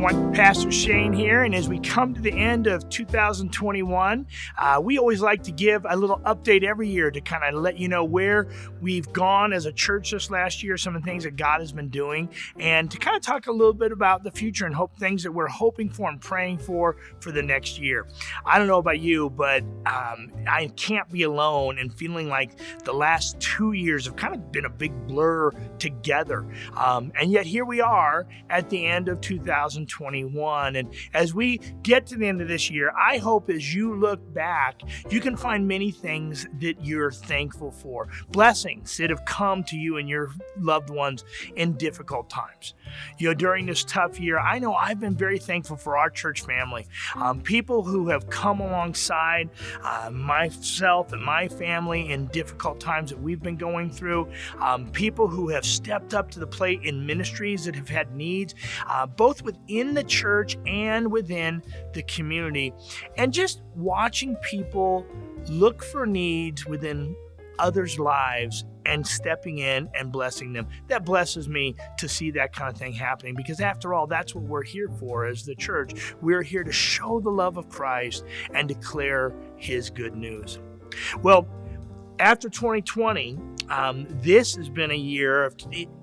everyone. Pastor Shane here, and as we come to the end of 2021, we always like to give a little update every year to kind of let you know where we've gone as a church this last year, some of the things that God has been doing, and to kind of talk a little bit about the future and hope things that we're hoping for and praying for the next year. I don't know about you, but I can't be alone in feeling like the last 2 years have kind of been a big blur together, and yet here we are at the end of 2021. And as we get to the end of this year, I hope as you look back, you can find many things that you're thankful for, blessings that have come to you and your loved ones in difficult times. During this tough year, I know I've been very thankful for our church family, people who have come alongside myself and my family in difficult times that we've been going through, people who have stepped up to the plate in ministries that have had needs, both within the church and within the community, and just watching people look for needs within others' lives and stepping in and blessing them. That blesses me to see that kind of thing happening, because after all, that's what we're here for as the church. We're here to show the love of Christ and declare His good news. Well, after 2020, this has been a year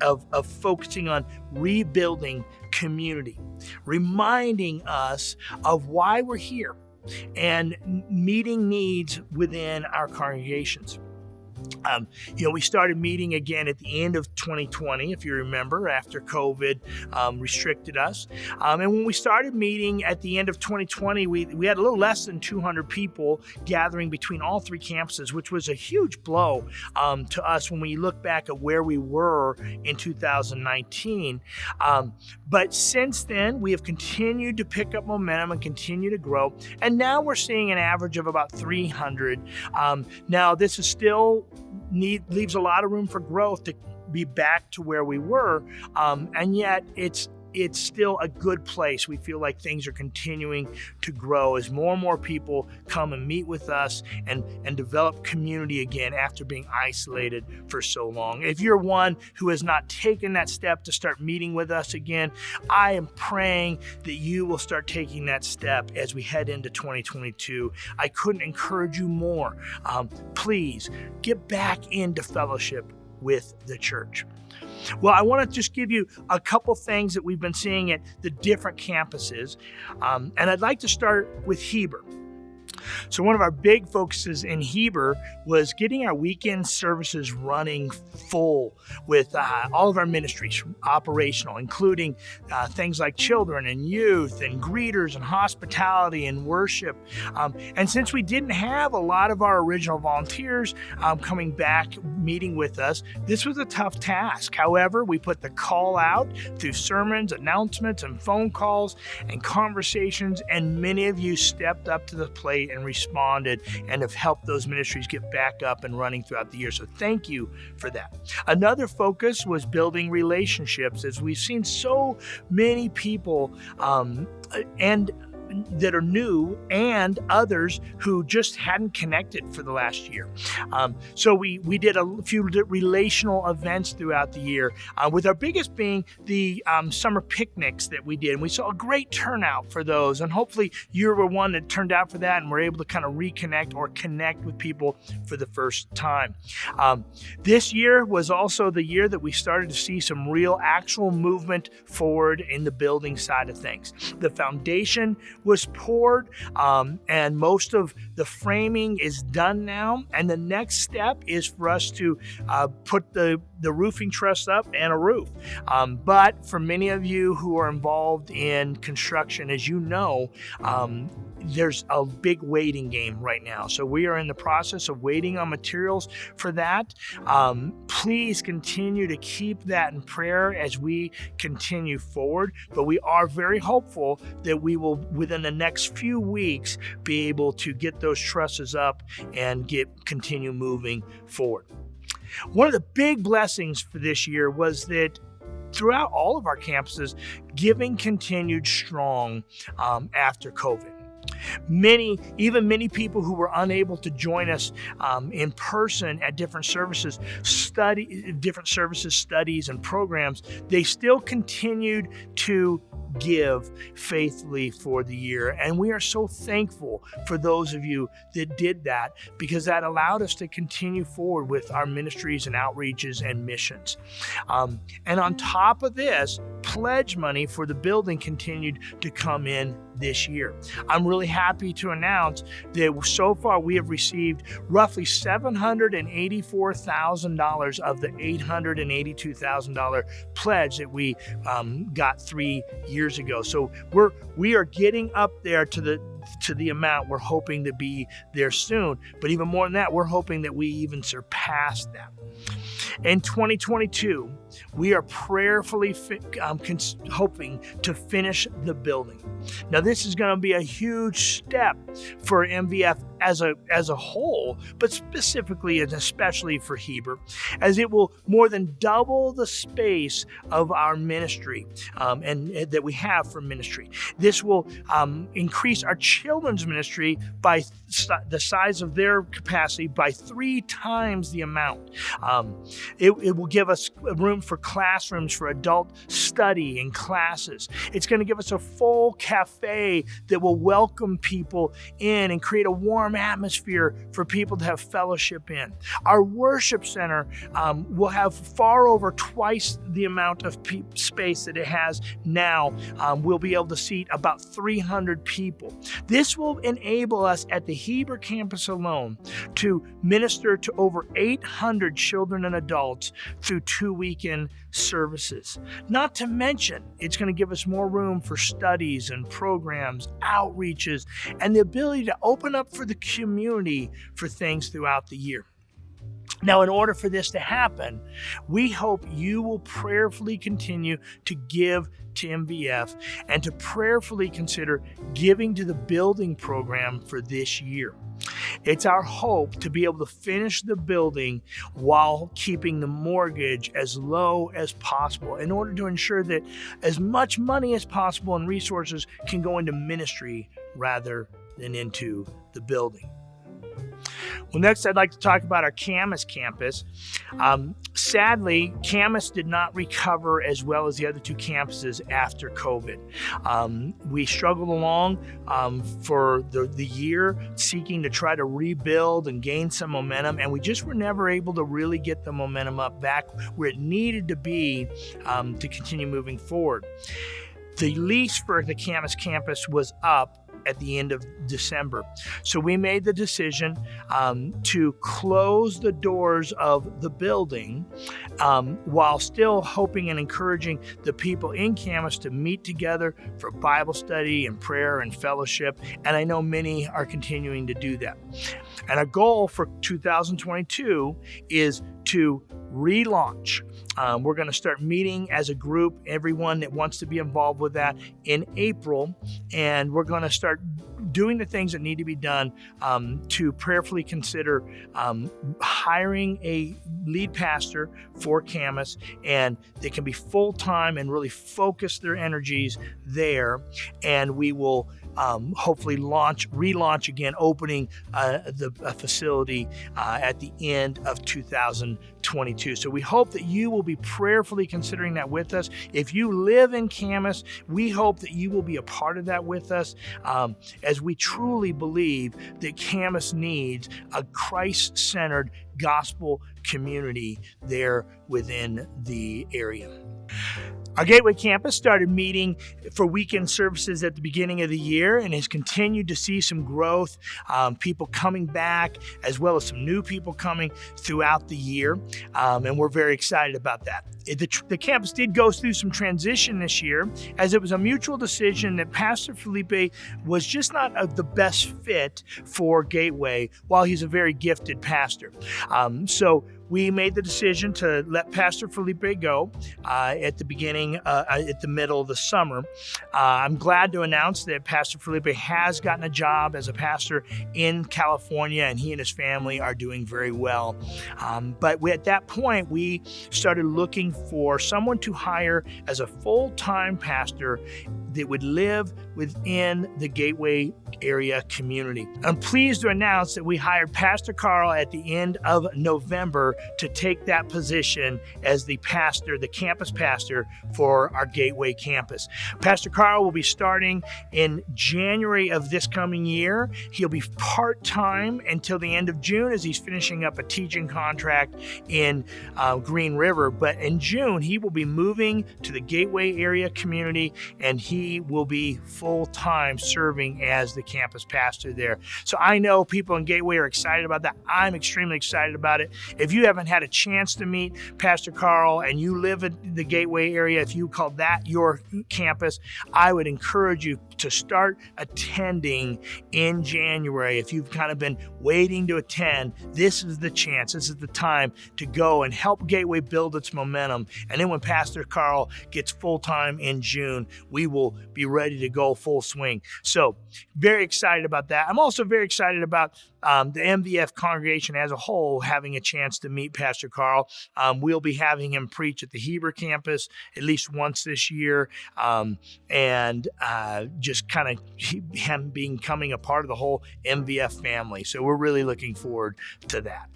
of focusing on rebuilding community, reminding us of why we're here, and meeting needs within our congregations. We started meeting again at the end of 2020, if you remember, after COVID restricted us. And when we started meeting at the end of 2020, we had a little less than 200 people gathering between all three campuses, which was a huge blow to us when we look back at where we were in 2019. But since then, we have continued to pick up momentum and continue to grow. And now we're seeing an average of about 300. Now, this is still leaves a lot of room for growth to be back to where we were, and yet it's still a good place. We feel like things are continuing to grow as more and more people come and meet with us and develop community again after being isolated for so long. If you're one who has not taken that step to start meeting with us again, I am praying that you will start taking that step as we head into 2022. I couldn't encourage you more. Please get back into fellowship with the church. Well, I want to just give you a couple things that we've been seeing at the different campuses, and I'd like to start with Heber. So one of our big focuses in Heber was getting our weekend services running full with all of our ministries operational, including things like children and youth and greeters and hospitality and worship. And since we didn't have a lot of our original volunteers coming back meeting with us, this was a tough task. However, we put the call out through sermons, announcements, and phone calls and conversations, and many of you stepped up to the plate and responded and have helped those ministries get back up and running throughout the year. So thank you for that. Another focus was building relationships, as we've seen so many people and that are new and others who just hadn't connected for the last year. So we did a few relational events throughout the year, with our biggest being the summer picnics that we did. And we saw a great turnout for those. And hopefully you were one that turned out for that and were able to kind of reconnect or connect with people for the first time. This year was also the year that we started to see some real actual movement forward in the building side of things. The foundation was poured, and most of the framing is done now. And the next step is for us to put the roofing truss up and a roof. But for many of you who are involved in construction, as you know, there's a big waiting game right now. So we are in the process of waiting on materials for that. Please continue to keep that in prayer as we continue forward. But we are very hopeful that we will, within the next few weeks, be able to get those trusses up and continue moving forward. One of the big blessings for this year was that throughout all of our campuses, giving continued strong after COVID. Many people who were unable to join us in person at different services, studies and programs, they still continued to give faithfully for the year. And we are so thankful for those of you that did that, because that allowed us to continue forward with our ministries and outreaches and missions. And on top of this, pledge money for the building continued to come in this year. I'm really happy to announce that so far we have received roughly $784,000 of the $882,000 pledge that we got 3 years ago. So we are getting up there to the amount we're hoping to be there soon. But even more than that, we're hoping that we even surpass that. In 2022, we are prayerfully hoping to finish the building. Now, this is going to be a huge step for MVF as a whole, but specifically and especially for Heber, as it will more than double the space of our ministry and that we have for ministry. This will increase our children's ministry by the size of their capacity by 3 times the amount. It will give us room for classrooms for adult study and classes. It's going to give us a full cafe that will welcome people in and create a warm atmosphere for people to have fellowship in. Our worship center will have far over twice the amount of space that it has now. We'll be able to seat about 300 people. This will enable us at the Heber campus alone to minister to over 800 children and adults through 2 weekend services. Not to mention, it's going to give us more room for studies and programs, outreaches, and the ability to open up for the community for things throughout the year. Now, in order for this to happen, we hope you will prayerfully continue to give to MVF and to prayerfully consider giving to the building program for this year. It's our hope to be able to finish the building while keeping the mortgage as low as possible in order to ensure that as much money as possible and resources can go into ministry rather than into the building. Well, next I'd like to talk about our Camas campus. Sadly, Camas did not recover as well as the other 2 campuses after COVID. We struggled along for the year seeking to try to rebuild and gain some momentum, and we just were never able to really get the momentum up back where it needed to be to continue moving forward. The lease for the Camas campus was up at the end of December. So we made the decision to close the doors of the building while still hoping and encouraging the people in Camas to meet together for Bible study and prayer and fellowship. And I know many are continuing to do that. And our goal for 2022 is to relaunch. We're going to start meeting as a group, everyone that wants to be involved with that, in April, and we're going to start doing the things that need to be done to prayerfully consider hiring a lead pastor for Camas, and they can be full-time and really focus their energies there, and we will hopefully relaunch again, opening the facility at the end of 2022. So we hope that you will be prayerfully considering that with us. If you live in Camas, we hope that you will be a part of that with us, as we truly believe that Camas needs a Christ-centered gospel community there within the area. Our Gateway campus started meeting for weekend services at the beginning of the year and has continued to see some growth, people coming back, as well as some new people coming throughout the year, and we're very excited about that. The campus did go through some transition this year, as it was a mutual decision that Pastor Felipe was just not the best fit for Gateway, while he's a very gifted pastor. So we made the decision to let Pastor Felipe go at the middle of the summer. I'm glad to announce that Pastor Felipe has gotten a job as a pastor in California, and he and his family are doing very well. But at that point, we started looking for someone to hire as a full-time pastor that would live within the Gateway area community. I'm pleased to announce that we hired Pastor Carl at the end of November to take that position as the pastor, the campus pastor for our Gateway campus. Pastor Carl will be starting in January of this coming year. He'll be part-time until the end of June as he's finishing up a teaching contract in Green River. But in June, he will be moving to the Gateway area community, and he will be full-time serving as the campus pastor there. So I know people in Gateway are excited about that. I'm extremely excited about it. If you haven't had a chance to meet Pastor Carl and you live in the Gateway area, if you call that your campus, I would encourage you to start attending in January. If you've kind of been waiting to attend, this is the chance. This is the time to go and help Gateway build its momentum. And then when Pastor Carl gets full-time in June, we will be ready to go full swing. So very excited about that. I'm also very excited about the MVF congregation as a whole having a chance to meet Pastor Carl. We'll be having him preach at the Heber campus at least once this year, and just kind of him becoming a part of the whole MVF family. So we're really looking forward to that.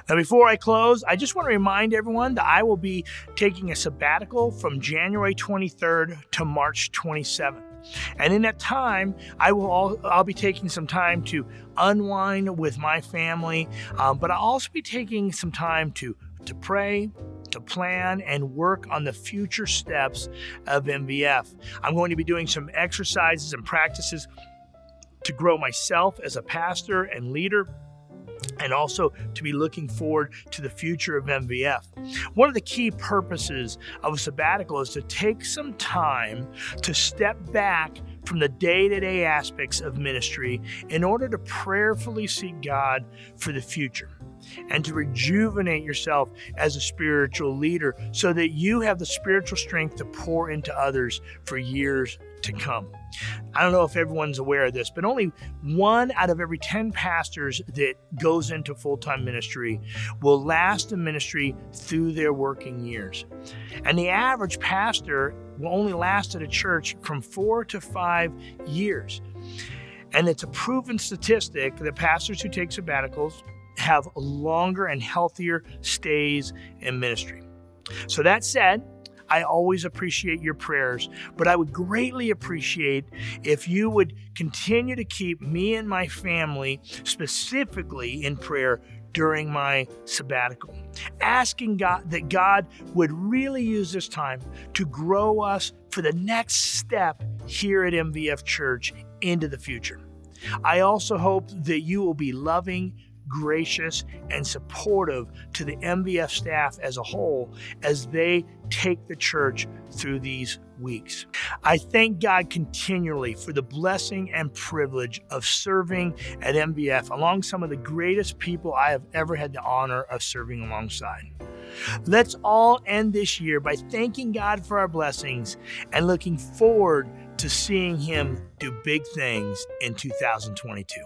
Now, before I close, I just want to remind everyone that I will be taking a sabbatical from January 23rd to March 27th. And in that time, I'll be taking some time to unwind with my family, but I'll also be taking some time to pray, to plan, and work on the future steps of MVF. I'm going to be doing some exercises and practices to grow myself as a pastor and leader, and also to be looking forward to the future of MVF. One of the key purposes of a sabbatical is to take some time to step back from the day-to-day aspects of ministry in order to prayerfully seek God for the future and to rejuvenate yourself as a spiritual leader so that you have the spiritual strength to pour into others for years to come. I don't know if everyone's aware of this, but only 1 out of every 10 pastors that goes into full-time ministry will last in ministry through their working years. And the average pastor will only last at a church from 4 to 5 years. And it's a proven statistic that pastors who take sabbaticals have longer and healthier stays in ministry. So that said, I always appreciate your prayers, but I would greatly appreciate if you would continue to keep me and my family specifically in prayer during my sabbatical, asking God that God would really use this time to grow us for the next step here at MVF Church into the future. I also hope that you will be loving, gracious, and supportive to the MVF staff as a whole as they take the church through these weeks. I thank God continually for the blessing and privilege of serving at MVF along some of the greatest people I have ever had the honor of serving alongside. Let's all end this year by thanking God for our blessings and looking forward to seeing Him do big things in 2022.